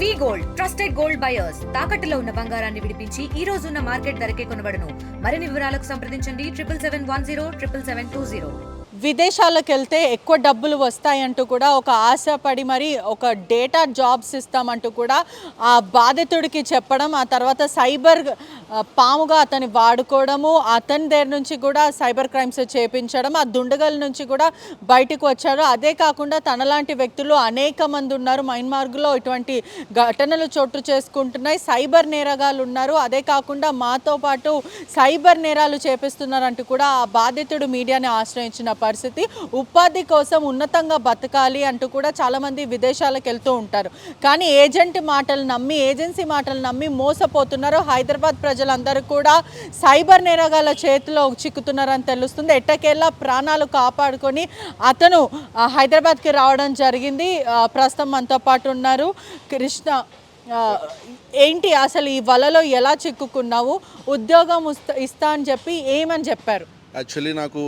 వి gold trusted gold buyers తాకట్టులో ఉన్న బంగారాన్ని విడిపించి ఈ రోజు ఉన్న మార్కెట్ ధరకే కొనబడును. మరిన్ని వివరాలకు సంప్రదించండి 77107720. విదేశాలకు వెళ్తే ఎక్కువ డబ్బులు వస్తాయంటూ కూడా ఒక ఆశపడి మరి ఒక డేటా జాబ్స్ ఇస్తామంటూ కూడా ఆ బాధితుడికి చెప్పడం, ఆ తర్వాత సైబర్ పాముగా అతన్ని వాడుకోవడము, అతని దగ్గర నుంచి కూడా సైబర్ క్రైమ్స్ చేపించడం, ఆ దుండగల నుంచి కూడా బయటకు వచ్చారు. అదే కాకుండా తనలాంటి వ్యక్తులు అనేక మంది ఉన్నారు. మైన్మార్గ్లో ఇటువంటి ఘటనలు చోటు చేసుకుంటున్నాయి. సైబర్ నేరగాళ్ళు ఉన్నారు. అదే కాకుండా మాతో పాటు సైబర్ నేరాలు చేపిస్తున్నారంటూ కూడా ఆ బాధితుడు మీడియాని ఆశ్రయించిన పరిస్థితి. ఉపాధి కోసం ఉన్నతంగా బతకాలి అంటూ కూడా చాలామంది విదేశాలకు వెళ్తూ ఉంటారు. కానీ ఏజెన్సీ మాటలు నమ్మి మోసపోతున్నారు. హైదరాబాద్ ప్రజలందరూ కూడా సైబర్ నేరగాళ్ళ చేతిలో చిక్కుతున్నారని తెలుస్తుంది. ఎట్టకేళ్ళ ప్రాణాలు కాపాడుకొని అతను హైదరాబాద్కి రావడం జరిగింది. ప్రస్తుతం మనతో పాటు ఉన్నారు కృష్ణ. ఏంటి అసలు ఈ వలలో ఎలా చిక్కుకున్నావు? ఉద్యోగం ఇస్తా అని చెప్పి ఏమని చెప్పారు? యాక్చువల్లీ నాకు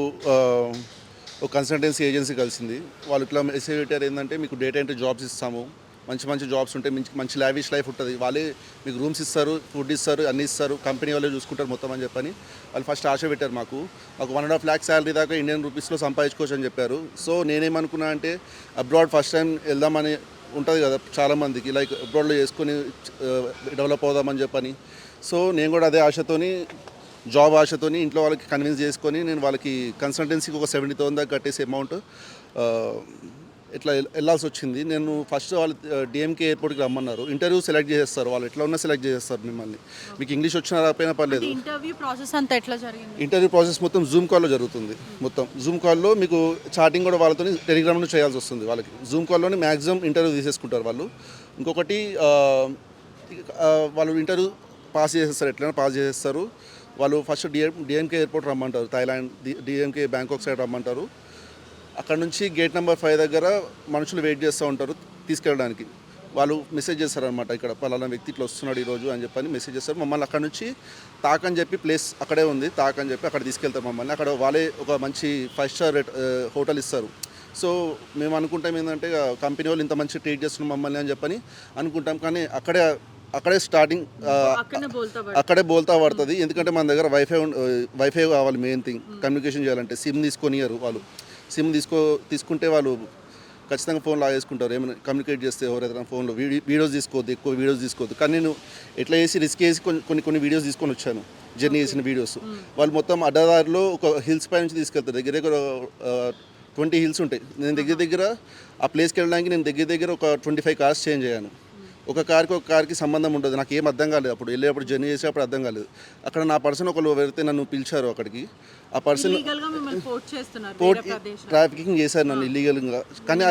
ఒక కన్సల్టెన్సీ ఏజెన్సీ కలిసింది. వాళ్ళు ఇట్లా మెసేజ్ పెట్టారు, ఏంటంటే మీకు డేటా ఎంట్రీ జాబ్స్ ఇస్తాము, మంచి జాబ్స్ ఉంటాయి, మంచి లావిష్ లైఫ్ ఉంటుంది, వాళ్ళే మీకు రూమ్స్ ఇస్తారు, ఫుడ్ ఇస్తారు, అన్నీ ఇస్తారు, కంపెనీ వాళ్ళే చూసుకుంటారు మొత్తం అని చెప్పని వాళ్ళు ఫస్ట్ ఆశ పెట్టారు. మాకు 1.5 lakh శాలరీ దాకా ఇండియన్ రూపీస్లో సంపాదించుకోవచ్చు అని చెప్పారు. సో నేనేమనుకున్నా అంటే అబ్రాడ్ ఫస్ట్ టైం వెళ్దామని ఉంటుంది కదా చాలామందికి, లైక్ అబ్రాడ్లో చేసుకొని డెవలప్ అవుదామని చెప్పని. సో నేను కూడా అదే ఆశతోని జాబ్ ఆశతోని ఇంట్లో వాళ్ళకి కన్విన్స్ చేసుకొని నేను వాళ్ళకి కన్సల్టెన్సీకి ఒక 70,000 దాకా కట్టేసి అమౌంట్ ఇట్లా వెళ్ళాల్సి వచ్చింది. నేను ఫస్ట్ వాళ్ళు డిఎంకే ఎయిర్పోర్ట్కి రమ్మన్నారు. ఇంటర్వ్యూ సెలెక్ట్ చేసేస్తారు, వాళ్ళు ఎట్లా ఉన్నా సెలెక్ట్ చేసేస్తారు మిమ్మల్ని. మీకు ఇంగ్లీష్ వచ్చినా రాకపోయినా పర్లేదు. ఇంటర్వ్యూ ప్రాసెస్ అంతా ఎట్లా జరిగింది? ఇంటర్వ్యూ ప్రాసెస్ మొత్తం జూమ్ కాల్లో జరుగుతుంది. మొత్తం జూమ్ కాల్లో మీకు చాటింగ్ కూడా వాళ్ళతో టెలిగ్రామ్లో చేయాల్సి వస్తుంది. వాళ్ళకి జూమ్ కాల్లోనే మ్యాక్సిమం ఇంటర్వ్యూ తీసేసుకుంటారు వాళ్ళు. ఇంకొకటి వాళ్ళు ఇంటర్వ్యూ పాస్ చేసేస్తారు, ఎట్లయినా పాస్ చేసేస్తారు. వాళ్ళు ఫస్ట్ డిఎంకే ఎయిర్పోర్ట్ రమ్మంటారు, థాయిలాండ్ డిఎంకే బ్యాంకాక్ సైడ్ రమ్మంటారు. అక్కడ నుంచి గేట్ నెంబర్ 5 దగ్గర మనుషులు వెయిట్ చేస్తూ ఉంటారు తీసుకెళ్ళడానికి. వాళ్ళు మెసేజ్ చేస్తారనమాట, ఇక్కడ పలానా వ్యక్తి ఇట్లా వస్తున్నాడు ఈరోజు అని చెప్పని మెసేజ్ చేస్తారు. మమ్మల్ని అక్కడ నుంచి తాక్ అని చెప్పి ప్లేస్ అక్కడే ఉంది, తాక్ అని చెప్పి అక్కడ తీసుకెళ్తారు మమ్మల్ని. అక్కడ వాళ్ళే ఒక మంచి 5 స్టార్ హోటల్ ఇస్తారు. సో మేము అనుకుంటాం ఏంటంటే కంపెనీ వాళ్ళు ఇంత మంచి ట్రీట్ చేస్తున్నాం మమ్మల్ని అని చెప్పని అనుకుంటాం. కానీ అక్కడే స్టార్టింగ్ అక్కడే బోల్తా పడుతుంది. ఎందుకంటే మన దగ్గర వైఫై కావాలి. మెయిన్ థింగ్ కమ్యూనికేషన్ చేయాలంటే సిమ్ తీసుకొనియరు వాళ్ళు. సిమ్ తీసుకుంటే వాళ్ళు ఖచ్చితంగా ఫోన్ లాగేసుకుంటారు. ఏమైనా కమ్యూనికేట్ చేస్తే ఎవరైతే ఫోన్లో వీడియోస్ తీసుకోవద్దు, ఎక్కువ వీడియోస్ తీసుకోవద్దు. కానీ నేను ఎట్లా చేసి రిస్క్ చేసి కొన్ని వీడియోస్ తీసుకొని వచ్చాను, జర్నీ చేసిన వీడియోస్. వాళ్ళు మొత్తం అడ్డదారిలో ఒక హిల్స్ పై నుంచి తీసుకెళ్తారు. దగ్గర 20 హిల్స్ ఉంటాయి. నేను దగ్గర ఆ ప్లేస్కి వెళ్ళడానికి నేను దగ్గర ఒక 25 కార్స్ చేంజ్ అయ్యాను. ఒక కార్కి సంబంధం ఉండదు. నాకు ఏం అర్థం కాలేదు అప్పుడు వెళ్ళేటప్పుడు, జర్నీ చేసేటప్పుడు అర్థం కాలేదు. అక్కడ నా పర్సన్ ఒకళ్ళు వెళ్తే నన్ను పిలిచారు అక్కడికి. ఆ పర్సన్ ట్రాఫికింగ్ చేశారు నన్ను ఇల్లీగల్గా. కానీ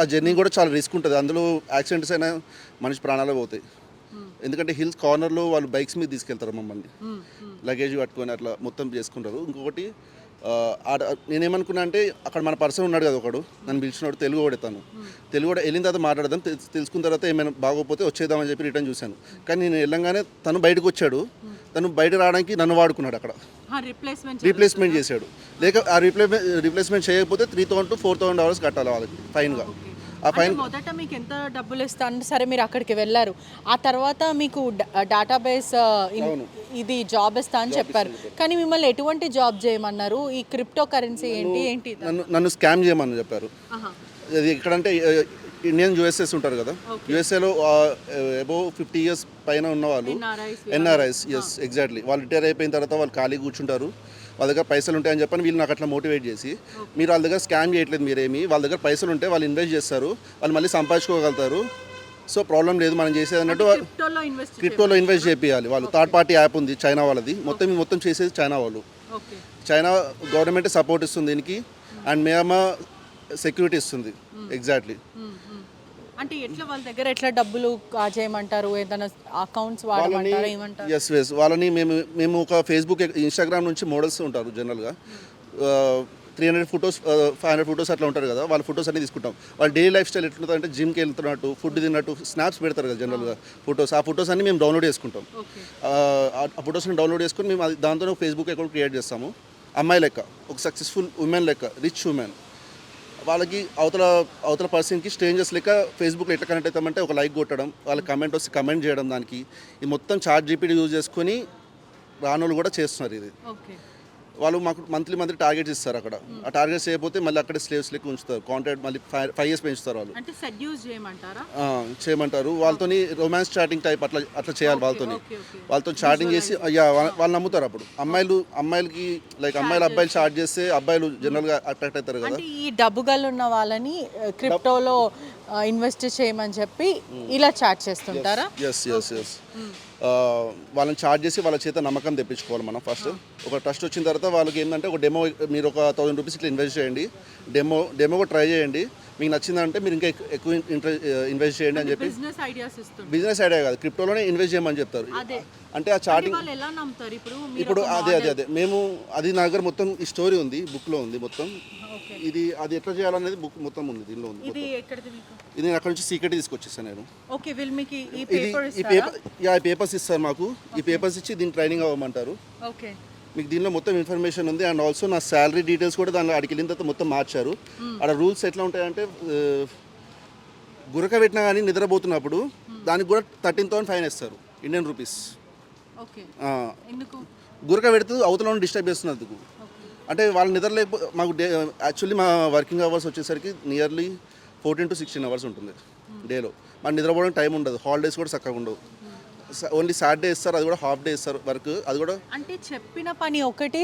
ఆ జర్నీ కూడా చాలా రిస్క్ ఉంటుంది. అందులో యాక్సిడెంట్స్ అయినా మనిషి ప్రాణాలు పోతాయి. ఎందుకంటే హిల్స్ కార్నర్లో వాళ్ళు బైక్స్ మీద తీసుకెళ్తారు మమ్మల్ని, లగేజ్ పట్టుకొని అట్లా మొత్తం చేసుకుంటారు. ఇంకొకటి నేనేమనుకున్నా అంటే అక్కడ మన పర్సన్ ఉన్నాడు కదా ఒకడు, నన్ను పిలిచినాడు, తెలుగు కూడా తెలుగు కూడా వెళ్ళిన తర్వాత మాట్లాడదాం, తెలుసుకున్న తర్వాత ఏమైనా బాగోకపోతే వచ్చేద్దామని చెప్పి రిటర్న్ చూశాను. కానీ నేను వెళ్ళంగానే తను బయటకు వచ్చాడు. తను బయట రావడానికి నన్ను వాడుకున్నాడు. అక్కడ రీప్లేస్మెంట్ చేశాడు. లేక ఆ రీప్లేస్మెంట్ చేయకపోతే $3,000 to $4,000 కట్టాలి వాళ్ళకి ఫైన్గా. ఆ ఫైన్ మొదట మీకు ఎంత డబ్బులు ఇస్తాను, సరే మీరు అక్కడికి వెళ్ళారు, ఆ తర్వాత మీకు డేటాబేస్ ఇది జాబ్ ఇస్తా అని చెప్పారు. కానీ మిమ్మల్ని ఎటువంటి జాబ్ చేయమన్నారు? ఈ క్రిప్టో కరెన్సీ ఏంటి? నన్ను స్కామ్ చేయమని చెప్పారు. అది ఎక్కడంటే ఇండియన్ యూఎస్ఎస్ ఉంటారు కదా, యూఎస్ఏలో అబోవ్ 50 years పైన ఉన్న వాళ్ళు ఎన్ఆర్ఐస్. Yes exactly. వాళ్ళు రిటైర్ అయిపోయిన తర్వాత వాళ్ళు ఖాళీ కూర్చుంటారు, వాళ్ళ దగ్గర పైసలు ఉంటాయని చెప్పని వీళ్ళు నాకు అట్లా మోటివేట్ చేసి, మీరు వాళ్ళ దగ్గర స్కామ్ చేయట్లేదు మీరేమి, వాళ్ళ దగ్గర పైసలు ఉంటే వాళ్ళు ఇన్వెస్ట్ చేస్తారు, వాళ్ళు మళ్ళీ సంపాదించుకోగలుగుతారు, సో ప్రాబ్లం లేదు మనం చేసేది అన్నట్టు క్రిప్టోలో ఇన్వెస్ట్ చేయాలి. వాళ్ళు థర్డ్ పార్టీ యాప్ ఉంది చైనా వాళ్ళది, మొత్తం చేసేది చైనా వాళ్ళు. చైనా గవర్నమెంట్ సపోర్ట్ ఇస్తుంది దీనికి, అండ్ మేమా సెక్యూరిటీ ఇస్తుంది. ఎగ్జాక్ట్లీ. అంటే ఎట్లా వాళ్ళ దగ్గర ఎట్లా డబ్బులు కాజేయమంటారు, ఏదైనా అకౌంట్స్ వాడమంటారా, ఏమంటారు? ఎస్ వాళ్ళని మేము ఒక ఫేస్బుక్ ఇన్స్టాగ్రామ్ నుంచి మోడల్స్ ఉంటారు జనరల్గా, 300 ఫొటోస్ 500 ఫొటోస్ అట్లా ఉంటారు కదా, వాళ్ళ ఫొటోస్ అన్ని తీసుకుంటాం. వాళ్ళ డైలీ లైఫ్ స్టైల్ ఎట్లుంటుంది అంటే జిమ్కి వెళ్తున్నట్టు, ఫుడ్ తిన్నట్టు స్నాప్స్ పెడతారు కదా జనరల్గా ఫొటోస్. ఆ ఫొటోస్ అన్ని మేము డౌన్లోడ్ చేసుకుంటాం. ఆ ఫొటోస్ని డౌన్లోడ్ చేసుకుని మేము దాంతో ఫేస్బుక్ అకౌంట్ క్రియేట్ చేస్తాము. అమ్మాయి లెక్క, ఒక సక్సెస్ఫుల్ ఉమెన్ లెక్క, రిచ్ ఉమెన్, వాళ్ళకి అవతల పర్సన్కి స్ట్రేంజర్స్ లెక్క ఫేస్బుక్లో ఎట్లా కనెక్ట్ అవుతామంటే ఒక లైక్ కొట్టడం, వాళ్ళ కమెంట్ వస్తే కమెంట్ చేయడం, దానికి ఈ మొత్తం చాట్ జీపీటీ యూజ్ చేసుకొని రానోళ్ళు కూడా చేస్తున్నారు ఇది. ఓకే. వాళ్ళు మాకు మంత్లీ టార్గెట్స్ ఇస్తారు. అక్కడ ఆ టార్గెట్స్ చేయకపోతే మళ్ళీ అక్కడే స్లేవ్స్ లెక్క ఉంచుతారు. కాంట్రాక్ట్ మళ్ళీ 5 years పెంచుతారు వాళ్ళు. అంటే సెడ్యూస్ చేయమంటారా? చేయమంటారు. వాళ్ళతోని రొమాన్స్ చాటింగ్ టైప్ అట్లా చేయాలి. వాళ్ళతో చాటింగ్ చేసి వాళ్ళు నమ్ముతారు. అప్పుడు అమ్మాయిలకి లైక్ అబ్బాయిలు చాట్ చేస్తే అబ్బాయిలు జనరల్గా అట్రాక్ట్ అవుతారు కదా. అంటే ఈ డబ్బు గల్లు ఉన్న వాళ్ళని క్రిప్టోలో ఇన్వెస్ట్ చేయమని చెప్పి ఇలా చాట్ చేస్తుంటారా? ఎస్ వాళ్ళని చార్జ్ చేసి వాళ్ళ చేత నమ్మకం తెప్పించుకోవాలి మనం. ఫస్ట్ ఒక ట్రస్ట్ వచ్చిన తర్వాత వాళ్ళకి ఏంటంటే ఒక డెమో, మీరు ఒక 1000 రూపీస్ ఇట్లా ఇన్వెస్ట్ చేయండి, డెమో కూడా ట్రై చేయండి, మీకు నచ్చిందంటే మీరు ఇంకా ఎక్కువ ఇన్వెస్ట్ చేయండి అని చెప్పి. బిజినెస్ ఐడియా కాదు, క్రిప్టోలోనే ఇన్వెస్ట్ చేయమని చెప్తారు. అంటే ఆ చాటింగ్ ఇప్పుడు అదే మేము అది నా దగ్గర మొత్తం ఈ స్టోరీ ఉంది, బుక్లో ఉంది మొత్తం. అది ఎట్లా చేయాలనేది బుక్ మొత్తం ఉంది, దీనిలో ఉంది. ఇది నేను అక్కడ నుంచి సీక్రెట్ తీసుకొచ్చేసాను నేను. ఈ పేపర్స్ ఇస్తారు మాకు. ఈ పేపర్స్ ఇచ్చి దీన్ని ట్రైనింగ్ అవ్వమంటారు. మీకు దీనిలో మొత్తం ఇన్ఫర్మేషన్ ఉంది. అండ్ ఆల్సో నా శాలరీ డీటెయిల్స్ కూడా దానిలో అడిగి వెళ్ళిన తర్వాత మొత్తం మార్చారు. అక్కడ రూల్స్ ఎట్లా ఉంటాయంటే గురక పెట్టినా కానీ నిద్రపోతున్నప్పుడు దానికి కూడా 13,000 ఫైన్ వేస్తారు, ఇండియన్ రూపీస్. గురక పెడుతూ అవతల డిస్టర్బ్ చేస్తున్నందుకు. అంటే వాళ్ళు నిద్ర లేకపోతే మాకు యాక్చువల్లీ మా వర్కింగ్ అవర్స్ వచ్చేసరికి నియర్లీ 14 to 16 hours ఉంటుంది డేలో. మాకు నిద్రపోవడానికి టైం ఉండదు. హాలిడేస్ కూడా చక్కగా ఉండవు. ఓన్లీ సాటర్డే ఇస్తారు, అది కూడా హాఫ్ డే ఇస్తారు వర్క్. అది కూడా అంటే చెప్పిన పని ఒకటి,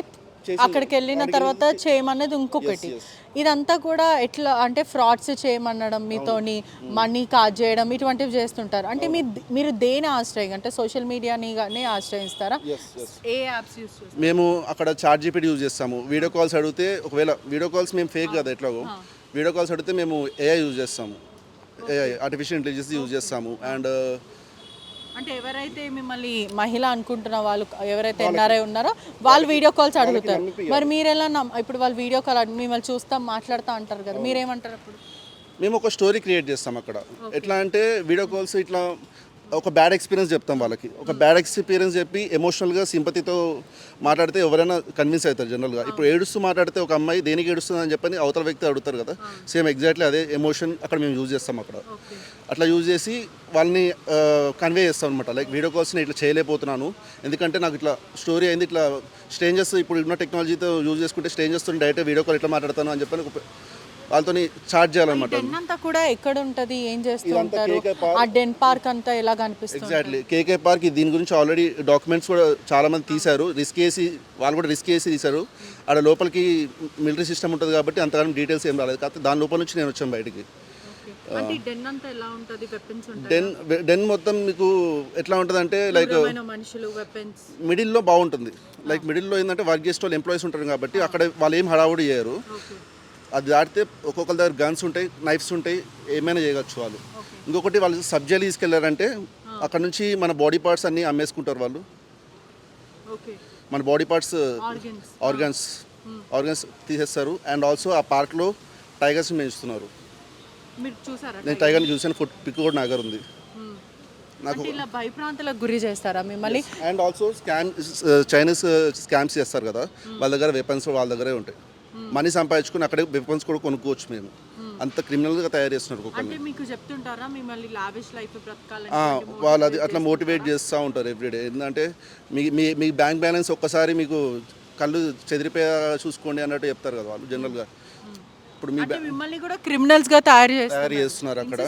అక్కడికి వెళ్ళిన తర్వాత చేయమన్నది ఇంకొకటి. ఇదంతా కూడా ఎట్లా అంటే ఫ్రాడ్స్ చేయమనడం, మీతోని మనీ కాజేయడం, ఇటువంటివి చేస్తుంటారు. అంటే మీరు దేని ఆశ్రయం అంటే సోషల్ మీడియాని కానీ ఆశ్రయిస్తారా? ఏ యాప్స్ యూస్ చేస్తారు? మేము అక్కడ చాట్ జీపీటీ యూజ్ చేస్తాము. వీడియో కాల్స్ అడిగితే, ఒకవేళ వీడియో కాల్స్ మేము ఫేక్ కదా ఎట్లాగో, వీడియో కాల్స్ అడిగితే మేము ఏఐ యూజ్ చేస్తాము, ఆర్టిఫిషియల్ ఇంటెలిజెన్స్ యూజ్ చేస్తాము. అండ్ అంటే ఎవరైతే మిమ్మల్ని మహిళ అనుకుంటున్న వాళ్ళు ఎవరైతే ఎన్ఆర్ఐ ఉన్నారో వాళ్ళు వీడియో కాల్స్ అడుగుతారు. మరి మీరు ఎలా ఇప్పుడు వాళ్ళు వీడియో కాల్ మిమ్మల్ని చూస్తాం మాట్లాడుతూ అంటారు కదా, మీరేమంటారు అప్పుడు? మేము ఒక స్టోరీ క్రియేట్ చేస్తాం అక్కడ. ఎట్లా అంటే వీడియో కాల్స్ ఇట్లా ఒక బ్యాడ్ ఎక్స్పీరియన్స్ చెప్తాం వాళ్ళకి. ఒక బ్యాడ్ ఎక్స్పీరియన్స్ చెప్పి ఎమోషనల్గా సింపతితో మాట్లాడితే ఎవరైనా కన్విన్స్ అవుతారు జనరల్గా. ఇప్పుడు ఏడుస్తూ మాట్లాడితే ఒక అమ్మాయి దేనికి ఏడుస్తుంది అని చెప్పని అవతల వ్యక్తి అడుగుతారు కదా, సేమ్ ఎగ్జాక్ట్లీ అదే ఎమోషన్ అక్కడ మేము యూజ్ చేస్తాం అక్కడ. అట్లా యూజ్ చేసి వాళ్ళని కన్వే చేస్తాం అనమాట. లైక్ వీడియో కాల్స్ని ఇట్లా చేయలేకపోతున్నాను ఎందుకంటే నాకు ఇట్లా స్టోరీ అయింది, ఇట్లా స్ట్రేంజర్స్ ఇప్పుడు ఉన్న టెక్నాలజీతో యూజ్ చేసుకుంటే స్ట్రేంజర్స్తో డైరెక్ట్ వీడియో కాల్ ఎట్లా మాట్లాడతాను అని చెప్పని వాళ్ళతో చార్జ్ చేయాలన్నమాట. అంతా కూడా ఎక్కడ ఉంటుంది, ఏం చేస్తుంటారు? ఆ డెన్ పార్క్ అంతా ఎలా కనిపిస్తుంది? ఎగ్జాక్ట్లీ కేకే పార్క్. దీని గురించి ఆల్రెడీ డాక్యుమెంట్స్ కూడా చాలా మంది తీశారు. వాళ్ళు కూడా రిస్క్ చేసి తీశారు. ఆడ లోపలికి మిలిటరీ సిస్టమ్ ఉంటుంది కాబట్టి అంతగానో డీటెయిల్స్ ఏం రాలేదు. కాకపోతే దాని లోపల నుంచి నేను వచ్చాను బయటికి. డెన్ మొత్తం మీకు ఎట్లా ఉంటుంది అంటే లైక్ మిడిల్లో బాగుంటుంది. లైక్ మిడిల్లో ఏంటంటే వర్క్ చేసే వాళ్ళు ఎంప్లాయీస్ ఉంటారు కాబట్టి అక్కడ వాళ్ళు ఏం హడావుడి చేయరు. అది దాటితే ఒక్కొక్కరి దగ్గర గన్స్ ఉంటాయి, నైఫ్స్ ఉంటాయి, ఏమైనా చేయవచ్చు వాళ్ళు. ఇంకొకటి వాళ్ళు సబ్జెక్ట్ తీసుకెళ్లారంటే అక్కడ నుంచి మన బాడీ పార్ట్స్ అన్నీ అమ్మేసుకుంటారు వాళ్ళు. మన బాడీ పార్ట్స్ ఆర్గన్స్ తీసేస్తారు. అండ్ ఆల్సో ఆ పార్క్లో టైగర్స్ని పెంచుతున్నారు. నేను టైగర్ని చూసాను, పిక్ కూడా నా దగ్గర ఉంది. నాకు భయప్రాంతాలకు గురి చేస్తారా మిమ్మల్ని? అండ్ ఆల్సో చైనీస్ స్కామ్స్ చేస్తారు కదా, వాళ్ళ దగ్గర వెపన్స్ వాళ్ళ దగ్గరే ఉంటాయి. మనీ సంపాదించుకుని అక్కడే వెపన్స్ కూడా కొనుక్కోవచ్చు. మేము అంత క్రిమినల్గా తయారు చేస్తున్నారు. వాళ్ళు అది అట్లా మోటివేట్ చేస్తూ ఉంటారు ఎవ్రీడే. ఎందుకంటే మీ బ్యాంక్ బ్యాలెన్స్ ఒక్కసారి మీకు కళ్ళు చెదిరిపోయా చూసుకోండి అన్నట్టు చెప్తారు కదా వాళ్ళు జనరల్గా. ఇప్పుడు మిమ్మల్ని కూడా క్రిమినల్స్గా తయారు చేస్తున్నారు అక్కడ.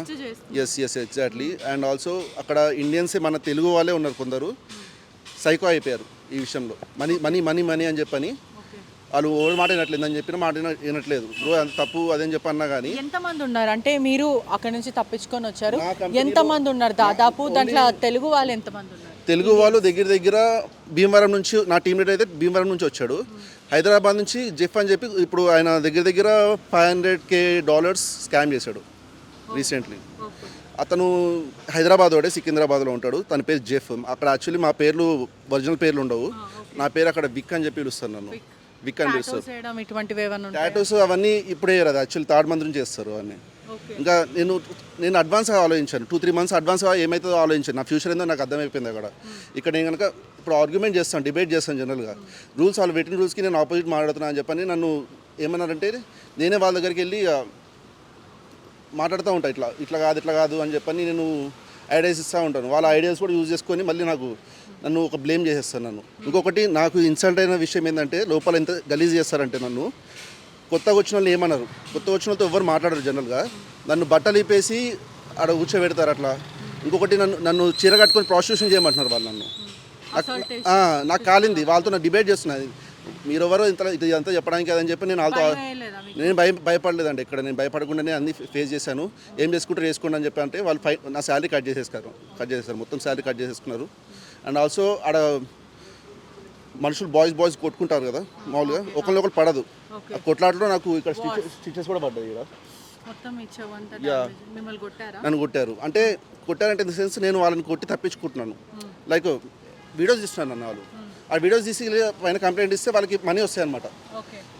Yes exactly. అండ్ ఆల్సో అక్కడ ఇండియన్సే మన తెలుగు వాళ్ళే ఉన్నారు కొందరు సైకో అయిపోయారు ఈ విషయంలో. మనీ అని చెప్పని వాళ్ళు ఓడి మాట వినట్లేదు అని చెప్పిన మాట వినట్లేదు. బ్రో అంత తప్పు అదేం చెప్పన్నా కానీ. ఎంతమంది ఉన్నారు అంటే మీరు అక్కడ నుంచి తప్పించుకొని వచ్చారు, ఎంతమంది ఉన్నారు దాదాపు? దాంట్లో తెలుగు వాళ్ళు ఎంతమంది ఉన్నారు? తెలుగు వాళ్ళు దగ్గర భీమవరం నుంచి, నా టీం లీడర్ అయితే భీమవరం నుంచి వచ్చాడు. హైదరాబాద్ నుంచి జెఫ్ అని చెప్పి ఇప్పుడు ఆయన దగ్గర $500,000 స్కామ్ చేశాడు రీసెంట్లీ. అతను హైదరాబాద్ వాడే, సికింద్రాబాద్లో ఉంటాడు. తన పేరు జెఫ్. అక్కడ యాక్చువల్లీ మా పేర్లు ఒరిజినల్ పేర్లు ఉండవు. నా పేరు అక్కడ విక్ అని చెప్పి పిలుస్తారు, నన్ను విక్ అని పిలుస్తారు. టాటూస్ అవన్నీ ఇప్పుడే రాదు, యాక్చువల్లీ 3rd month నుంచి చేస్తారు అవన్నీ. ఇంకా నేను అడ్వాన్స్గా ఆలోచించాను, 2-3 months అడ్వాన్స్గా ఏమవుతుందో ఆలోచించాను. నా ఫ్యూచర్ ఏందో నాకు అర్థమైపోయింది అక్కడ. ఇక్కడ నేను కనుక ఇప్పుడు ఆర్గ్యుమెంట్ చేస్తాను, డిబేట్ చేస్తాను జనరల్గా. రూల్స్ వాళ్ళు పెట్టిన రూల్స్కి నేను ఆపోజిట్ మాట్లాడుతున్నాను అని చెప్పని నన్ను ఏమన్నారంటే నేనే వాళ్ళ దగ్గరికి వెళ్ళి మాట్లాడుతూ ఉంటా ఇట్లా ఇట్లా కాదు అని చెప్పని నేను ఐడియాస్ ఇస్తూ ఉంటాను. వాళ్ళ ఐడియాస్ కూడా యూజ్ చేసుకొని మళ్ళీ నన్ను ఒక బ్లేమ్ చేసేస్తాను నన్ను. ఇంకొకటి నాకు ఇన్సల్ట్ అయిన విషయం ఏంటంటే లోపల ఎంత గలీజ్ చేస్తారంటే నన్ను కొత్తగా వచ్చిన వాళ్ళు ఏమన్నారు, కొత్తగా వచ్చిన వాళ్ళతో ఎవరు మాట్లాడరు జనరల్గా. నన్ను బట్టలు ఇప్పేసి ఆడ కూర్చోబెడతారు అట్లా. ఇంకొకటి నన్ను చీర కట్టుకొని ప్రాస్టిట్యూషన్ చేయమంటున్నారు వాళ్ళు నన్ను. నాకు కాలింది వాళ్ళతో నా డిబేట్ చేస్తున్నది. మీరెవరో ఇదంతా చెప్పడానికి అదని చెప్పి నేను భయపడలేదండి. ఇక్కడ నేను భయపడకుండానే అన్ని ఫేస్ చేశాను. ఏం చేసుకుంటారు చేసుకోండి అని చెప్పి అంటే వాళ్ళు నా శాలరీ కట్ చేసేసారు, మొత్తం శాలరీ కట్ చేసేసుకున్నారు. అండ్ ఆల్సో ఆడ మనుషులు బాయ్స్ కొట్టుకుంటారు కదా మామూలుగా, ఒకరినొకరు పడదు. ఆ కొట్లాటలో నాకు ఇక్కడ స్టిచెస్ కూడా పడ్డాయి. ఇక్కడ నన్ను కొట్టారు. అంటే కొట్టారంటే ఇన్ ద సెన్స్ నేను వాళ్ళని కొట్టి తప్పించుకుంటున్నాను. లైక్ వీడియోస్ తీస్తున్నాను నన్ను వాళ్ళు. ఆ వీడియోస్ తీసి పైన కంప్లైంట్ ఇస్తే వాళ్ళకి మనీ వస్తాయి అనమాట.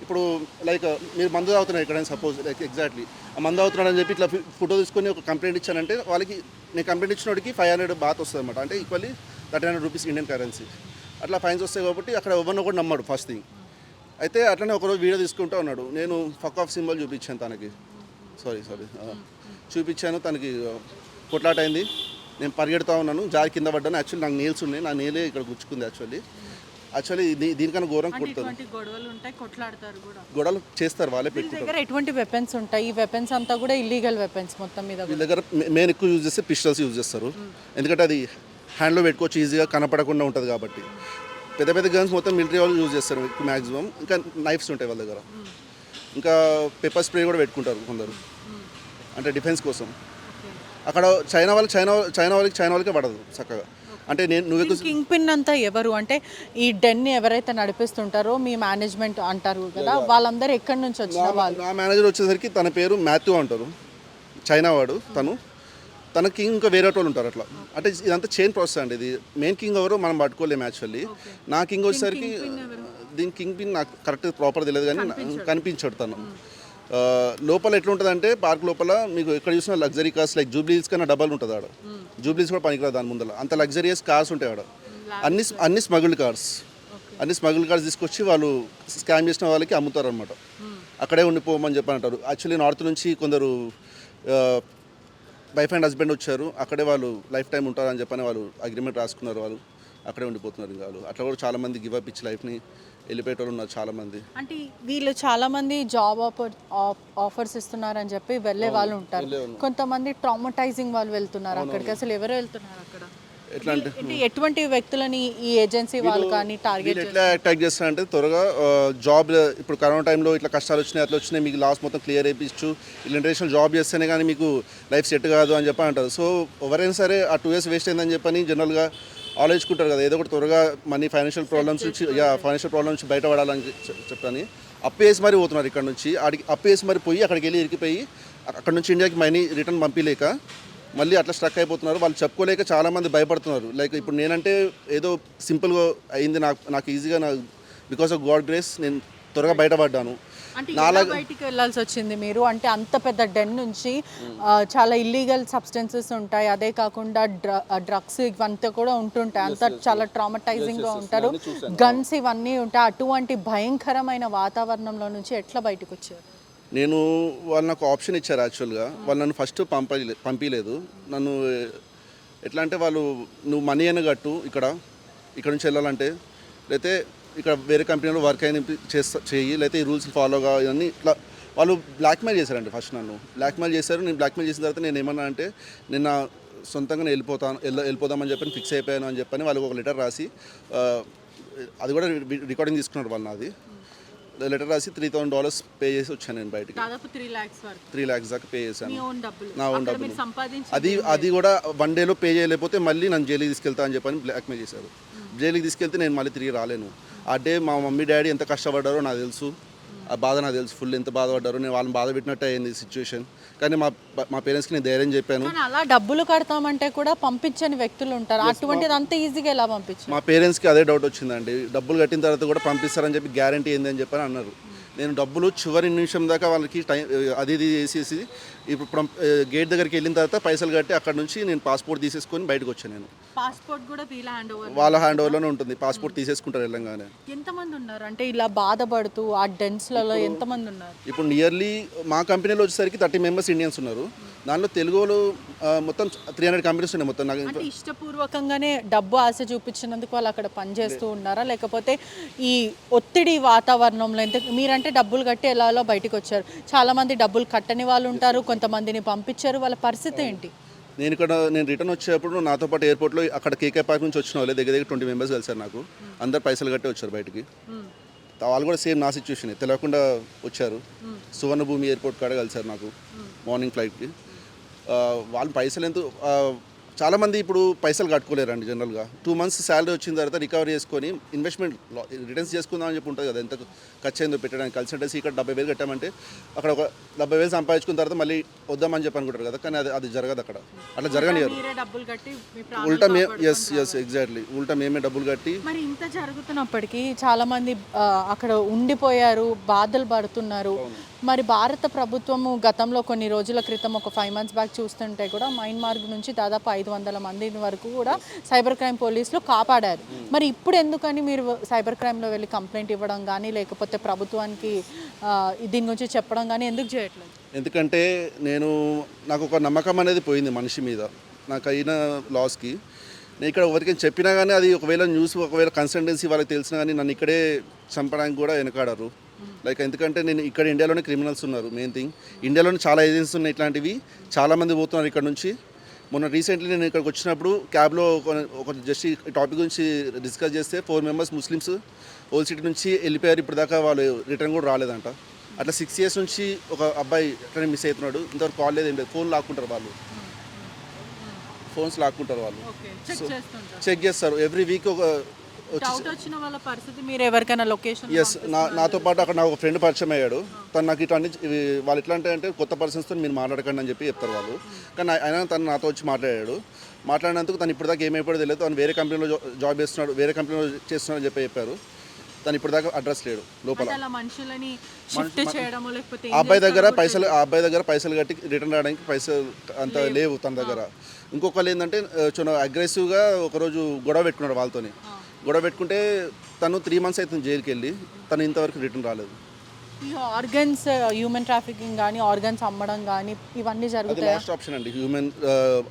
ఇప్పుడు లైక్ మీరు మందు తాగుతున్నారు ఎక్కడైనా సపోజ్ లైక్ ఎగ్జాక్ట్లీ ఆ మందు అవుతున్నాడు అని చెప్పి ఇట్లా ఫోటో తీసుకొని ఒక కంప్లైంట్ ఇచ్చానంటే వాళ్ళకి నేను కంప్లైంట్ ఇచ్చినోడికి 500 బాత్ వస్తుంది అనమాట. అంటే ఈక్వల్లీ 1300 రూపీస్ ఇండియన్ కరెన్సీ. అట్లా ఫైన్స్ వస్తాయి కాబట్టి అక్కడ ఎవరినో కూడా నమ్మాడు ఫస్ట్ థింగ్. అయితే అట్లనే ఒకరోజు వీడియో తీసుకుంటూ ఉన్నాడు. నేను ఫక్ ఆఫ్ సింబల్ చూపించాను తనకి, సారీ చూపించాను. తనకి కొట్లాట అయింది. నేను పరిగెడుతూ ఉన్నాను, జారి కింద పడ్డాను. యాక్చువల్లీ నాకు నేల్స్ ఉన్నాయి, నా నేలే ఇక్కడ గుచ్చుకుంది. యాక్చువల్లీ దీనికన్నా ఘోరం కొడుతుంది. గొడవలు చేస్తారు వాళ్ళే పెట్టుకుంటారు. ఎటువంటి వెపన్స్ ఉంటాయి? ఈ వెపన్స్ అంతా కూడా ఇల్లీగల్ వెపన్స్ మొత్తం మీద. వీళ్ళ దగ్గర మెయిన్ ఎక్కువ యూజ్ చేస్తే పిస్టల్స్ యూజ్ చేస్తారు. ఎందుకంటే అది హ్యాండ్లో పెట్టుకోవచ్చు, ఈజీగా కనపడకుండా ఉంటుంది కాబట్టి. పెద్ద గన్స్ మొత్తం మిలిటరీ వాళ్ళు యూజ్ చేస్తారు ఎక్కువ మ్యాక్సిమం. ఇంకా నైఫ్స్ ఉంటాయి వాళ్ళ దగ్గర. ఇంకా పెప్పర్ స్ప్రే కూడా పెట్టుకుంటారు కొందరు, అంటే డిఫెన్స్ కోసం. అక్కడ చైనా వాళ్ళకే పడదు చక్కగా. అంటే నువ్వు కింగ్ పిన్ అంతా ఎవరు అంటే ఈ డెన్ ఎవరైతే నడిపిస్తుంటారో మీ మేనేజ్మెంట్ అంటారు కదా, వాళ్ళందరూ ఎక్కడి నుంచి వచ్చిన వాళ్ళు? నా మేనేజర్ వచ్చేసరికి తన పేరు మాథ్యూ అంటారు, చైనా వాడు. తన కింగ్ ఇంకా వేరే వాళ్ళు ఉంటారు అట్లా. అంటే ఇదంతా చైన్ ప్రాసెస్ అండి. ఇది మెయిన్ కింగ్ ఎవరో మనం పట్టుకోలేము యాక్చువల్లీ. నా కింగ్ వచ్చేసరికి దీని కింగ్ పిన్ నాకు కరెక్ట్ ప్రాపర్ తెలియదు కానీ కనిపించాడు తను. లోపల ఎట్లుంటుందంటే పార్క్ లోపల మీకు ఎక్కడ చూసినా లగ్జరీ కార్స్ లైక్ జూబ్లీస్ కన్నా డబల్ ఉంటుంది ఆడ. జూబ్లీస్ కూడా పనికిరాదు దాని ముందర, అంత లగ్జరియస్ కార్స్ ఉంటాయి ఆడ. అన్ని స్మగుల్డ్ కార్స్ తీసుకొచ్చి వాళ్ళు స్కామ్ చేసిన వాళ్ళకి అమ్ముతారు అనమాట. అక్కడే ఉండిపోమని చెప్పి అంటారు. యాక్చువల్లీ నార్త్ నుంచి కొందరు వైఫ్ అండ్ హస్బెండ్ వచ్చారు, అక్కడే వాళ్ళు లైఫ్ టైం ఉంటారని చెప్పని వాళ్ళు అగ్రిమెంట్ రాసుకున్నారు. వాళ్ళు అక్కడే ఉండిపోతున్నారు. ఇంకా వాళ్ళు అట్లా కూడా చాలామంది గివ్ అప్ ఇచ్చి లైఫ్ని వెళ్ళిపోయేటోళ్ళు ఉన్నారు చాలామంది. అంటే వీళ్ళు చాలామంది జాబ్ ఆఫర్స్ ఇస్తున్నారని చెప్పి వెళ్ళే వాళ్ళు ఉంటారు. కొంతమంది ట్రామటైజింగ్ వాళ్ళు వెళ్తున్నారు అక్కడికి. అసలు ఎవరు వెళ్తున్నారు అక్కడ? ఎట్లా అంటే ఎటువంటి వ్యక్తులని ఈ ఏజెన్సీ వాళ్ళు కానీ టార్గెట్ ఎట్లా అటాక్ చేస్తారంటే త్వరగా జాబ్, ఇప్పుడు కరోనా టైంలో ఇట్లా కష్టాలు వచ్చినాయి అట్లా వచ్చినాయి, మీకు లాస్ మొత్తం క్లియర్ అయిపించు, ఇలా ఇంటర్నేషనల్ జాబ్ చేస్తేనే కానీ మీకు లైఫ్ సెట్ కాదు అని చెప్పి అంటారు. సో ఎవరైనా సరే ఆ 2 years వేస్ట్ అయిందని చెప్పని జనరల్గా ఆలోచించుకుంటారు కదా, ఏదో ఒకటి త్వరగా మనీ ఫైనాన్షియల్ ప్రాబ్లమ్స్ నుంచి బయటపడాలని చెప్పని అప్పు వేసి మరీ పోతున్నారు. ఇక్కడ నుంచి అప్పు వేసి మరి పోయి అక్కడికి వెళ్ళి ఇరికిపోయి అక్కడ నుంచి ఇండియాకి మనీ రిటర్న్ పంపించలేక మళ్ళీ అట్లా స్ట్రక్ అయిపోతున్నారు. వాళ్ళు చెప్పుకోలేక చాలామంది భయపడుతున్నారు. లైక్ ఇప్పుడు నేనంటే ఏదో సింపుల్గా అయింది, నాకు ఈజీగా బికాస్ ఆఫ్ గాడ్ గ్రేస్ నేను త్వరగా బయటపడ్డాను. బయటికి వెళ్ళాల్సి వచ్చింది మీరు అంటే అంత పెద్ద డెన్ నుంచి చాలా ఇల్లీగల్ సబ్స్టెన్సెస్ ఉంటాయి, అదే కాకుండా డ్రగ్స్ ఇవంతా కూడా ఉంటుంటాయి, అంతా చాలా ట్రామటైజింగ్గా ఉంటారు, గన్స్ ఇవన్నీ ఉంటాయి. అటువంటి భయంకరమైన వాతావరణంలో నుంచి ఎట్లా బయటకు వచ్చారు? వాళ్ళు నాకు ఆప్షన్ ఇచ్చారు యాక్చువల్గా. వాళ్ళు నన్ను ఫస్ట్ పంపించలేదు. నన్ను ఎట్లా అంటే వాళ్ళు నువ్వు మనీ అయినా కట్టు ఇక్కడ నుంచి వెళ్ళాలంటే, లేకపోతే ఇక్కడ వేరే కంపెనీలో వర్క్ అయిన చెయ్యి, లేకపోతే ఈ రూల్స్ ఫాలో కావని ఇట్లా వాళ్ళు బ్లాక్మెయిల్ చేశారండి. ఫస్ట్ నన్ను బ్లాక్మెయిల్ చేశారు. నేను బ్లాక్మెయిల్ చేసిన తర్వాత నేను ఏమన్నా అంటే నిన్న సొంతంగా వెళ్ళిపోదామని చెప్పని ఫిక్స్ అయిపోయాను అని చెప్పని వాళ్ళకి ఒక లెటర్ రాసి, అది కూడా రికార్డింగ్ తీసుకున్నారు వాళ్ళు. నాది లెటర్ రాసి $3,000 పే చేసి వచ్చాను నేను బయటికి. 3 lakhs దాకా పే చేశాను, నా ఓన్ డబ్బులు. అది కూడా 1 dayలో పే చేయలేకపోతే మళ్ళీ నన్ను జైలుకి తీసుకెళ్తా అని చెప్పని బ్లాక్మెయిల్ చేశారు. జైలుకి తీసుకెళ్తే నేను మళ్ళీ తిరిగి రాలేను. ఆ డే మా మమ్మీ డాడీ ఎంత కష్టపడ్డారో నాకు తెలుసు, ఆ బాధ నాకు తెలుసు, ఫుల్ ఎంత బాధపడ్డారో. నేను వాళ్ళని బాధ పెట్టినట్టు అయింది సిచ్యువేషన్. కానీ మా పేరెంట్స్కి నేను ధైర్యం చెప్పాను. అలా డబ్బులు కడతామంటే కూడా పంపించని వ్యక్తులు ఉంటారు, అటువంటిది అంత ఈజీగా ఎలా పంపించారు? మా పేరెంట్స్కి అదే డౌట్ వచ్చిందండి. డబ్బులు కట్టిన తర్వాత కూడా పంపిస్తారని చెప్పి గ్యారంటీ ఏంది అని చెప్పని అన్నారు. నేను డబ్బులు చివరి నిమిషం దాకా వాళ్ళకి టైం అది ఇది చేసేసి ఇప్పుడు గేట్ దగ్గరికి వెళ్ళిన తర్వాత పైసలు కట్టి అక్కడ నుంచి నేను పాస్పోర్ట్ తీసేసుకొని బయటకు వచ్చాను. నేను పాస్పోర్ట్ కూడా వీళ్ళ హ్యాండ్ ఓవర్ వాళ్ళ హ్యాండ్ ఓవర్లోనే ఉంటుంది, పాస్పోర్ట్ తీసేసుకుంటారు వెళ్ళంగానే. ఎంతమంది ఉన్నారు అంటే ఇలా బాధపడుతూ ఆ డెన్స్లలో ఎంతమంది ఉన్నారు? ఇప్పుడు నియర్లీ మా కంపెనీలో వచ్చేసరికి 30 మెంబర్స్ ఇండియన్స్ ఉన్నారు. దానిలో తెలుగు వాళ్ళు మొత్తం 300 కంపెనీస్ ఉన్నాయి మొత్తం. నాకు అంటే ఇష్టపూర్వకంగానే డబ్బు ఆశ చూపించినందుకు వాళ్ళు అక్కడ పనిచేస్తూ ఉన్నారా, లేకపోతే ఈ ఒత్తిడి వాతావరణంలో ఎంత మీరంటే డబ్బులు కట్టి ఎలా బయటకు వచ్చారు, చాలామంది డబ్బులు కట్టని వాళ్ళు ఉంటారు, కొంతమందిని పంపించారు, వాళ్ళ పరిస్థితి ఏంటి? నేను రిటర్న్ వచ్చేటప్పుడు నాతో పాటు ఎయిర్పోర్ట్లో అక్కడ కేకే పార్క్ నుంచి వచ్చిన వాళ్ళే దగ్గర 20 మెంబర్స్ కలిసారు నాకు. అందరు పైసలు కట్టి వచ్చారు బయటికి. వాళ్ళు కూడా సేమ్ నా సిచ్యువేషన్ తెలియకుండా వచ్చారు. సువర్ణభూమి ఎయిర్పోర్ట్ కాడ కలిసారు నాకు మార్నింగ్ ఫ్లైట్కి. వాళ్ళు పైసలు చాలామంది ఇప్పుడు పైసలు కట్టుకోలేరండి జనరల్గా. 2 months శాలరీ వచ్చిన తర్వాత రికవరీ చేసుకొని ఇన్వెస్ట్మెంట్ రిటర్న్స్ చేసుకుందామని చెప్పి ఉంటుంది కదా, ఎంత ఖర్చు అయిందో పెట్టడానికి. కన్సల్టెన్సీ ఇక్కడ 70,000 కట్టామంటే అక్కడ ఒక 70,000 సంపాదించుకున్న తర్వాత మళ్ళీ వద్దామని చెప్పి అనుకుంటారు కదా, కానీ అది జరగదు అక్కడ. అట్లా జరగనియరు. ఉల్టా ఎగ్జాక్ట్లీ ఉల్టా మేమే డబ్బులు కట్టి. మరి ఇంత జరుగుతున్నప్పటికీ చాలామంది అక్కడ ఉండిపోయారు, బాధలు పడుతున్నారు. మరి భారత ప్రభుత్వము గతంలో కొన్ని రోజుల క్రితం ఒక 5 months బ్యాక్ చూస్తుంటే కూడా మైన్మార్ నుంచి దాదాపు 500 మంది వరకు కూడా సైబర్ క్రైమ్ పోలీసులు కాపాడారు. మరి ఇప్పుడు ఎందుకని మీరు సైబర్ క్రైమ్లో వెళ్ళి కంప్లైంట్ ఇవ్వడం కానీ లేకపోతే ప్రభుత్వానికి దీని గురించి చెప్పడం కానీ ఎందుకు చేయట్లేదు? ఎందుకంటే నాకు ఒక నమ్మకం అనేది పోయింది మనిషి మీద, నాకు అయిన లాస్కి. నేను ఇక్కడ ఎవరికైనా చెప్పినా కానీ అది ఒకవేళ కన్సల్టెన్సీ వాళ్ళకి తెలిసినా కానీ నన్ను ఇక్కడే చంపడానికి కూడా వెనకాడరు. లైక్ ఎందుకంటే నేను ఇక్కడ ఇండియాలోనే క్రిమినల్స్ ఉన్నారు. మెయిన్ థింగ్ ఇండియాలోనే చాలా ఏజెన్సీస్ ఉన్నాయి ఇట్లాంటివి, చాలామంది పోతున్నారు ఇక్కడ నుంచి. మొన్న రీసెంట్లీ నేను ఇక్కడికి వచ్చినప్పుడు క్యాబ్లో ఒక జస్ట్ ఈ టాపిక్ గురించి డిస్కస్ చేస్తే 4 members ముస్లిమ్స్ ఓల్డ్ సిటీ నుంచి వెళ్ళిపోయారు. ఇప్పుడు దాకా వాళ్ళు రిటర్న్ కూడా రాలేదంట. అట్లా 6 years నుంచి ఒక అబ్బాయి అట్లనే మిస్ అవుతున్నాడు. ఇంతవరకు కాల్ లేదు, ఏం లేదు. ఫోన్స్ లాక్కుంటారు వాళ్ళు. సో చెక్ చేస్తారు ఎవ్రీ వీక్. నాతో పాటు అక్కడ నాకు ఒక ఫ్రెండ్ పరిచయం అయ్యాడు. తను నాకు ఇట్లా వాళ్ళు ఎట్లా అంటే కొత్త పర్సన్స్తో మీరు మాట్లాడకండి అని చెప్పి చెప్తారు వాళ్ళు. కానీ అయినా తను నాతో వచ్చి మాట్లాడినందుకు తను ఇప్పుడు దాకా ఏమైపోయాడో తెలియదు. తను వేరే కంపెనీలో జాబ్ చేస్తున్నాడు, వేరే కంపెనీలో చేస్తున్నాడు అని చెప్పారు. తను ఇప్పుడు దాకా అడ్రస్ లేడు లోపల. ఆ అబ్బాయి దగ్గర పైసలు కట్టి రిటర్న్ రావడానికి పైసలు అంత లేవు తన దగ్గర. ఇంకొకళ్ళు ఏంటంటే చాలా అగ్రెసివ్గా ఒకరోజు గొడవ పెట్టుకున్నాడు వాళ్ళతోని. గొడవ పెట్టుకుంటే తను 3 months అవుతుంది జైలుకి వెళ్ళి. తను ఇంతవరకు రిటర్న్ రాలేదు. ఈ ఆర్గన్స్ హ్యూమన్ ట్రాఫికింగ్ కానీ ఆర్గన్స్ అమ్మడం కానీ ఇవన్నీ జరుగుతాయి. లాస్ట్ ఆప్షన్ అండి. హ్యూమన్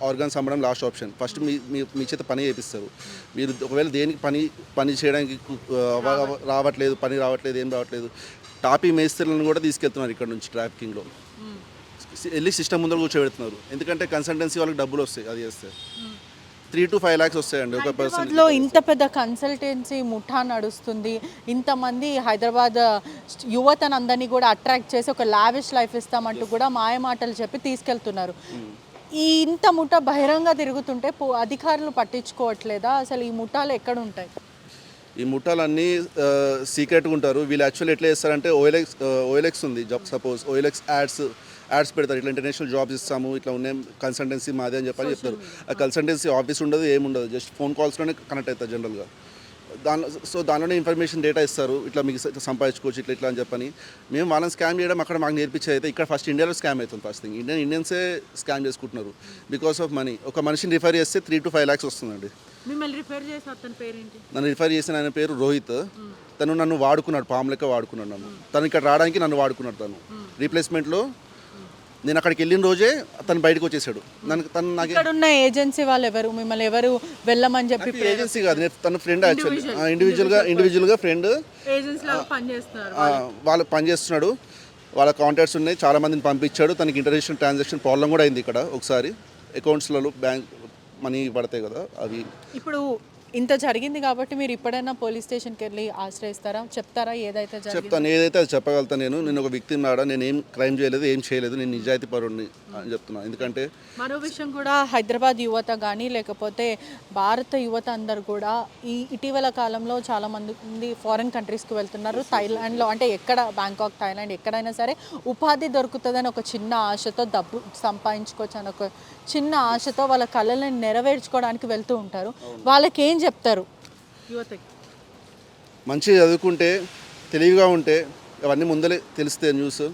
ఆర్గన్స్ అమ్మడం లాస్ట్ ఆప్షన్. ఫస్ట్ మీ చేత పని చేపిస్తారు. మీరు ఒకవేళ దేనికి పని చేయడానికి పని రావట్లేదు, ఏం రావట్లేదు, టాపీ మేస్త్రులను కూడా తీసుకెళ్తున్నారు ఇక్కడ నుంచి ట్రాఫికింగ్లో. వెళ్ళి సిస్టమ్ ముందర కూర్చోబెడుతున్నారు. ఎందుకంటే కన్సల్టెన్సీ వాళ్ళకి డబ్బులు వస్తాయి అది చేస్తే. 3 to 5 lakhs వస్తాయండి ఒక పర్సన్. ఇంత పెద్ద కన్సల్టెన్సీ ముఠా నడుస్తుంది. ఇంతమంది హైదరాబాద్ యువతను అందరినీ కూడా అట్రాక్ట్ చేసి ఒక లావిష్ లైఫ్ ఇస్తామంటూ కూడా మాయ మాటలు చెప్పి తీసుకెళ్తున్నారు. ఈ ఇంత ముఠా బహిరంగ తిరుగుతుంటే అధికారులు పట్టించుకోవట్లేదా? అసలు ఈ ముఠాలు ఎక్కడ ఉంటాయి? ఈ ముఠాలన్నీ సీక్రెట్గా ఉంటారు. వీళ్ళు యాక్చువల్లీ ఎట్లా చేస్తారంటే ఓఎల్ఎక్స్ ఉంది, సపోజ్ ఓఎల్ఎక్స్ యాడ్స్ పెడతారు. ఇట్లా ఇంటర్నేషనల్ జాబ్స్ ఇస్తాము, ఇట్లా ఉన్నాయి, కన్సల్టెన్సీ మాదే అని చెప్పని చెప్తారు. ఆ కన్సల్టెన్సీ ఆఫీస్ ఉండదు, ఏముండదు, జస్ట్ ఫోన్ కాల్స్లోనే కనెక్ట్ అవుతారు జనరల్గా. దానిలోనే ఇన్ఫర్మేషన్ డేటా ఇస్తారు, ఇట్లా మీకు సంపాదించుకోవచ్చు ఇట్లా అని చెప్పని. మేము వాళ్ళని స్కామ్ చేయడం అక్కడ మాకు నేర్పించేది అయితే ఇక్కడ ఫస్ట్ ఇండియాలో స్కామ్ అవుతుంది. ఫస్ట్ థింగ్ ఇండియన్సే స్కామ్ చేసుకుంటున్నారు బికాస్ ఆఫ్ మనీ. ఒక మనిషిని రిఫర్ చేస్తే 3 to 5 lakhs వస్తుందండి. నన్ను రిఫర్ చేసిన ఆయన పేరు రోహిత్. తను నన్ను వాడుకున్నాడు, పాము లెక్క వాడుకున్నాడు నన్ను. తను ఇక్కడ రావడానికి నన్ను వాడుకున్నాడు. తను రీప్లేస్మెంట్లో నేను అక్కడికి వెళ్ళిన రోజే తను బయటకు వచ్చేసాడు. ఉన్న ఏజెన్సీ వాళ్ళు ఎవరు మిమ్మల్ని ఎవరు వెళ్ళమని చెప్పి? ఏజెన్సీ కాదు, తన ఫ్రెండ్ యాక్చువల్లీ. ఇండివిజువల్గా ఫ్రెండ్ వాళ్ళు పనిచేస్తున్నాడు. వాళ్ళ కాంటాక్ట్స్ ఉన్నాయి, చాలా మందిని పంపించాడు. తనకి ఇంటర్నేషనల్ ట్రాన్సాక్షన్ ప్రాబ్లం కూడా అయింది ఇక్కడ ఒకసారి. అకౌంట్స్లలో బ్యాంక్ మనీ పడతాయి కదా అవి. ఇప్పుడు ఇంత జరిగింది కాబట్టి మీరు ఇప్పుడైనా పోలీస్ స్టేషన్కి వెళ్ళి ఆశ్రయిస్తారా? చెప్తారా ఏదైతే చెప్తాను, ఏదైతే అది చెప్పగలుగుతాను. నేను ఒక వ్యక్తిని నాడా, నేను ఏం క్రైమ్ చేయలేదు, ఏం చేయలేదు, నేను నిజాయితీ పరుడిని అని చెప్తున్నాను. ఎందుకంటే మరో విషయం కూడా హైదరాబాద్ యువత కానీ లేకపోతే భారత యువత అందరు కూడా ఈ ఇటీవల కాలంలో చాలామంది ఫారిన్ కంట్రీస్కి వెళ్తున్నారు. థాయిలాండ్లో అంటే ఎక్కడ బ్యాంకాక్, థాయిలాండ్ ఎక్కడైనా సరే ఉపాధి దొరుకుతుందని ఒక చిన్న ఆశతో, డబ్బు సంపాదించుకోవచ్చు అని ఒక చిన్న ఆశతో వాళ్ళ కళలను నెరవేర్చుకోవడానికి వెళ్తూ ఉంటారు. వాళ్ళకి ఏం చెప్తారు యువతకి? మంచిగా చదువుకుంటే, తెలివిగా ఉంటే, అవన్నీ ముందలే తెలిస్తే న్యూస్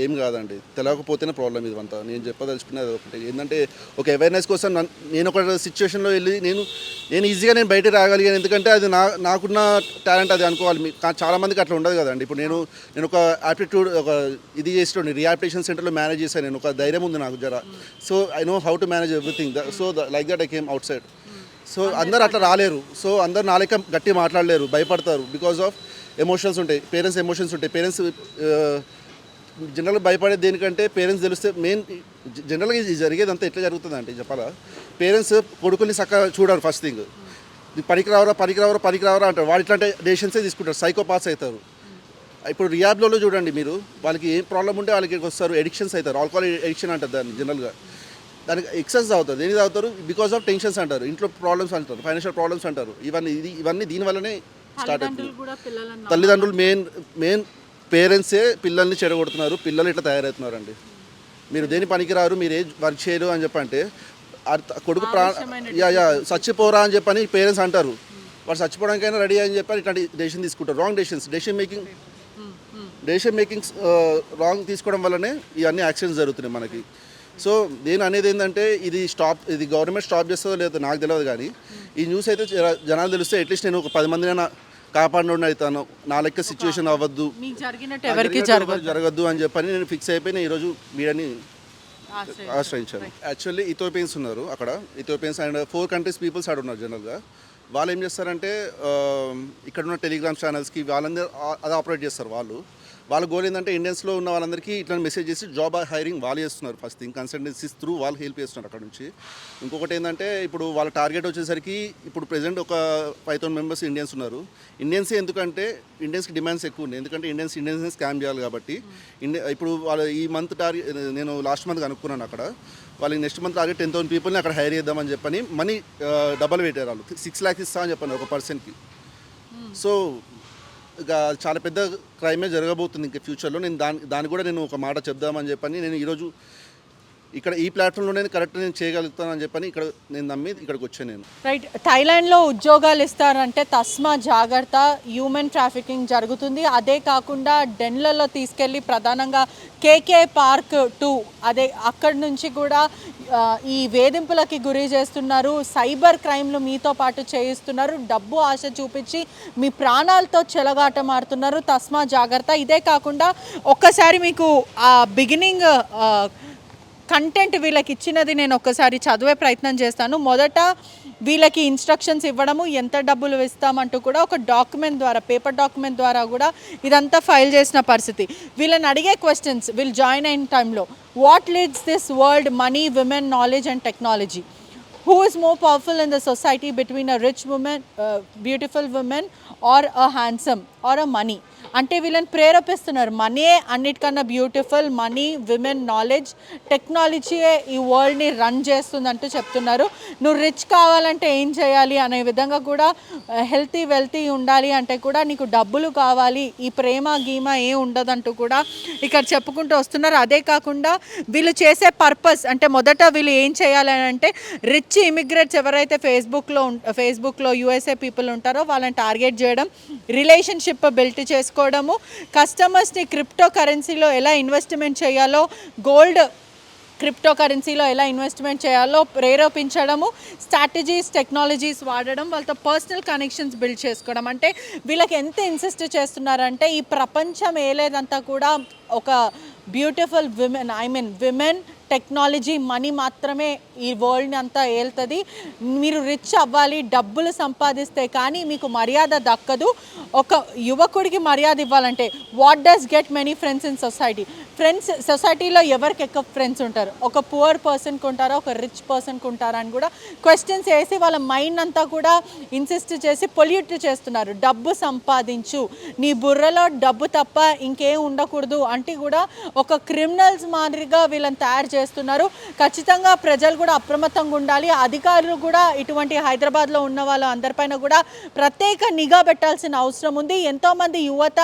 ఏం కాదండి. తెలియకపోతేనే ప్రాబ్లం ఇదంతా. నేను చెప్పదలుచుకునేది ఒకటి ఏంటంటే, ఒక అవేర్నెస్ కోసం నేను ఒక సిచ్యువేషన్లో వెళ్ళి నేను ఈజీగా బయట రాగలిగాను. ఎందుకంటే అది నాకున్న టాలెంట్ అది అనుకోవాలి. చాలామందికి అట్లా ఉండదు కదండి. ఇప్పుడు నేను ఒక యాప్టిట్యూడ్ ఒక ఇది చేసేటోని రీహాబిలిటేషన్ సెంటర్లో మేనేజ్ చేశాను. నేను ఒక ధైర్యం ఉంది నాకు జర. So I know how to manage everything. So like that I came out side. So అందరు అట్లా రాలేరు. సో అందరు నా లెక్క గట్టి మాట్లాడలేరు, భయపడతారు. బికాజ్ ఆఫ్ ఎమోషన్స్ ఉంటాయి, పేరెంట్స్ ఎమోషన్స్ ఉంటాయి. పేరెంట్స్ జనరల్గా భయపడేది దేనికంటే, పేరెంట్స్ తెలిస్తే మెయిన్ జనరల్గా ఇది జరిగేది అంతా ఎట్లా జరుగుతుంది అంటే చెప్పాలా, పేరెంట్స్ కొడుకుని చక్కగా చూడరు. ఫస్ట్ థింగ్ పనికి రావరా అంటారు. వాళ్ళు ఇట్లాంటి డెసిషన్సే తీసుకుంటారు, సైకోపాస్ అవుతారు. ఇప్పుడు రియాబ్లో చూడండి మీరు, వాళ్ళకి ఏం ప్రాబ్లం ఉంటే వాళ్ళకి వస్తారు, ఎడిక్షన్స్ అవుతారు. ఆల్కహాల్ ఎడిక్షన్ అంటారు దాన్ని జనరల్గా. దానికి ఎక్సెస్ తాగుతారు. దేనికి తాగుతారు? బికాస్ ఆఫ్ టెన్షన్స్ అంటారు, ఇంట్లో ప్రాబ్లమ్స్ అంటారు, ఫైనాన్షియల్ ప్రాబ్లమ్స్ అంటారు. ఇవన్నీ దీనివల్లనే స్టార్ట్ అవుతుంది. తల్లిదండ్రులు మెయిన్ పేరెంట్సే పిల్లల్ని చెడగొడుతున్నారు. పిల్లలు ఇట్లా తయారవుతున్నారండి. మీరు దేని పనికిరారు, మీరు ఏ వర్క్ చేయరు అని చెప్పంటే, కొడుకు చచ్చిపోరా అని చెప్పని పేరెంట్స్ అంటారు. వాడు చచ్చిపోవడానికైనా రెడీ అని చెప్పి ఇట్లాంటి డెసిషన్ తీసుకుంటారు. రాంగ్ డెసిషన్ మేకింగ్స్ రాంగ్ తీసుకోవడం వల్లనే ఇవన్నీ యాక్సిడెంట్స్ జరుగుతున్నాయి మనకి. సో నేను అనేది ఏంటంటే, ఇది గవర్నమెంట్ స్టాప్ చేస్తుందో లేదో నాకు తెలియదు, కానీ ఈ న్యూస్ అయితే జనాలు తెలిస్తే అట్లీస్ట్ నేను ఒక 10 మందినైనా కాపాడినోడిని అవుతాను. నా లెక్క సిచ్యువేషన్ అవ్వద్దు, జరగద్దు అని చెప్పని నేను ఫిక్స్ అయిపోయి ఈరోజు మీడియాని ఆశ్రయించాను. యాక్చువల్లీ ఇథియోపియన్స్ ఉన్నారు అక్కడ, ఇథియోపియన్స్ అండ్ 4 కంట్రీస్ పీపుల్స్ ఆడ ఉన్నారు. జనరల్గా వాళ్ళు ఏం చేస్తారంటే, ఇక్కడ ఉన్న టెలిగ్రామ్ ఛానల్స్కి వాళ్ళందరూ అది ఆపరేట్ చేస్తారు. వాళ్ళ గోల్ ఏంటంటే, ఇండియన్స్లో ఉన్న వాళ్ళందరికీ ఇట్లా మెసేజ్ చేసి జాబ్ హైరింగ్ వాళ్ళు చేస్తున్నారు. ఫస్ట్ థింగ్ కన్సల్టెన్సీస్ త్రూ వాళ్ళు హెల్ప్ చేస్తున్నారు అక్కడ నుంచి. ఇంకొకటి ఏంటంటే, ఇప్పుడు వాళ్ళ టార్గెట్ వచ్చేసరికి ఇప్పుడు ప్రెజెంట్ ఒక 5,000 మెంబర్స్ ఇండియన్స్ ఉన్నారు. ఇండియన్సే ఎందుకంటే ఇండియన్స్కి డిమాండ్స్ ఎక్కువ ఉన్నాయి. ఎందుకంటే ఇండియన్స్ స్కామ్ చేయాలి కాబట్టి. ఇప్పుడు వాళ్ళు ఈ మంత్ నేను లాస్ట్ మంత్ కనుక్కున్నాను అక్కడ, వాళ్ళకి నెక్స్ట్ మంత్ టార్గెట్ 10,000 పీపుల్ని అక్కడ హైర్ చేద్దామని చెప్పని మనీ డబల్ పెట్టారు. వాళ్ళు 6 lakhs ఇస్తా అని చెప్పాను ఒక పర్సన్కి. సో ఇక చాలా పెద్ద క్రైమే జరగబోతుంది ఇంకా ఫ్యూచర్లో. నేను దాన్ని కూడా నేను ఒక మాట చెప్దామని చెప్పని నేను ఈరోజు ఇక్కడ ఈ ప్లాట్ఫామ్లో నేను కరెక్ట్ నేను చేయగలుగుతానని చెప్పని ఇక్కడ నేను నమ్మి ఇక్కడికి వచ్చాను నేను. రైట్. థాయిలాండ్లో ఉద్యోగాలు ఇస్తారంటే తస్మా జాగ్రత్త, హ్యూమన్ ట్రాఫికింగ్ జరుగుతుంది. అదే కాకుండా డెన్లలో తీసుకెళ్ళి ప్రధానంగా కేకే పార్క్ 2 అక్కడి నుంచి కూడా ఈ వేధింపులకి గురి చేస్తున్నారు. సైబర్ క్రైమ్లు మీతో పాటు చేయిస్తున్నారు. డబ్బు ఆశ చూపించి మీ ప్రాణాలతో చెలగాటమాడుతున్నారు. తస్మా జాగ్రత్త. ఇదే కాకుండా ఒక్కసారి మీకు ఆ బిగినింగ్ కంటెంట్ వీళ్ళకి ఇచ్చినది నేను ఒక్కసారి చదివే ప్రయత్నం చేస్తాను. మొదట వీళ్ళకి ఇన్స్ట్రక్షన్స్ ఇవ్వడము, ఎంత డబ్బులు ఇస్తామంటూ కూడా ఒక డాక్యుమెంట్ ద్వారా, పేపర్ డాక్యుమెంట్ ద్వారా కూడా ఇదంతా ఫైల్ చేసిన పరిస్థితి. వీళ్ళని అడిగే క్వశ్చన్స్ వీళ్ళు జాయిన్ అయిన టైంలో, what leads this world, money, women, knowledge and technology? Who is more powerful in the society between a rich woman, beautiful woman or a handsome or a money? అంటే వీళ్ళని ప్రేరేపిస్తున్నారు. మనీయే అన్నిటికన్నా బ్యూటిఫుల్, మనీ, విమెన్, నాలెడ్జ్, టెక్నాలజీయే ఈ వరల్డ్ని run చేస్తుందంటూ చెప్తున్నారు. నువ్వు rich కావాలంటే ఏం చేయాలి అనే విధంగా కూడా, వెల్తీ ఉండాలి అంటే కూడా నీకు డబ్బులు కావాలి, ఈ ప్రేమ గీమ ఏం ఉండదంటూ కూడా ఇక్కడ చెప్పుకుంటూ వస్తున్నారు. అదే కాకుండా వీళ్ళు చేసే పర్పస్ అంటే, మొదట వీళ్ళు ఏం చేయాలి అని అంటే, రిచ్ ఇమిగ్రేట్స్ ఎవరైతే ఫేస్బుక్లో యూఎస్ఏ పీపుల్ ఉంటారో వాళ్ళని టార్గెట్ చేయడం, రిలేషన్షిప్ బిల్డ్ చేసుకోవడము, కస్టమర్స్ని క్రిప్టో కరెన్సీలో ఎలా ఇన్వెస్ట్మెంట్ చేయాలో, గోల్డ్ క్రిప్టో కరెన్సీలో ఎలా ఇన్వెస్ట్మెంట్ చేయాలో ప్రేరేపించడము, స్ట్రాటజీస్, టెక్నాలజీస్ వాడడం, వాళ్ళతో పర్సనల్ కనెక్షన్స్ బిల్డ్ చేసుకోవడం. అంటే వీళ్ళకి ఎంత ఇన్సిస్ట్ చేస్తున్నారంటే, ఈ ప్రపంచం ఏలేదంతా కూడా ఒక బ్యూటిఫుల్ విమెన్, టెక్నాలజీ, మనీ మాత్రమే ఈ వరల్డ్ని అంతా ఏలుతుంది. మీరు రిచ్ అవ్వాలి, డబ్బులు సంపాదిస్తే కానీ మీకు మర్యాద దక్కదు. ఒక యువకుడికి మర్యాద ఇవ్వాలంటే, what does get many friends in society? Friends సొసైటీలో ఎవరికి ఎక్కువ ఫ్రెండ్స్ ఉంటారు? ఒక పువర్ పర్సన్కి ఉంటారా, ఒక రిచ్ పర్సన్కి ఉంటారా అని కూడా క్వశ్చన్స్ వేసి వాళ్ళ మైండ్ అంతా కూడా ఇన్సిస్ట్ చేసి పొల్యూట్ చేస్తున్నారు. డబ్బు సంపాదించు, నీ బుర్రలో డబ్బు తప్ప ఇంకేం ఉండకూడదు అంటే కూడా ఒక క్రిమినల్స్ మాదిరిగా వీళ్ళని తయారు చేస్తున్నారు. ఖచ్చితంగా ప్రజలు కూడా అప్రమత్తంగా ఉండాలి. అధికారులు కూడా ఇటువంటి హైదరాబాద్లో ఉన్న వాళ్ళ అందరిపైన కూడా ప్రత్యేక నిఘా పెట్టాల్సిన అవసరం ఉంది. ఎంతోమంది యువత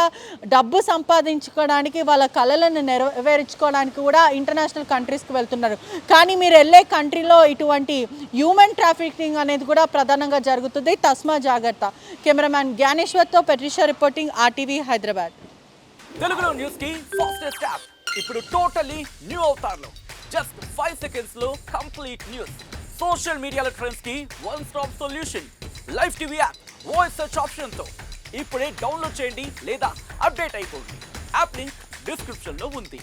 డబ్బు సంపాదించుకోవడానికి, వాళ్ళ కళలను నెరవేర్చుకోవడానికి కూడా ఇంటర్నేషనల్ కంట్రీస్కి వెళ్తున్నారు. కానీ మీరు వెళ్ళే కంట్రీలో ఇటువంటి హ్యూమన్ ట్రాఫికింగ్ అనేది కూడా ప్రధానంగా జరుగుతుంది. తస్మా జాగ్రత్త. Cameraman జ్ఞానేశ్వర్తో పెట్రిషా reporting, RTV Hyderabad. తెలుగులో న్యూస్ కి ఫాస్టెస్ట్ యాప్ ఇప్పుడు టోటలీ న్యూ అవతార్లో జస్ట్ 5 సెకండ్స్ లో కంప్లీట్ న్యూస్. సోషల్ మీడియాలో ట్రెండ్స్ కి one stop solution. Live TV app voice search option తో ఇప్పుడే డౌన్లోడ్ చేయండి లేదా అప్డేట్ అయిపోండి. యాప్ లింక్ డిస్క్రిప్షన్ లో ఉంది.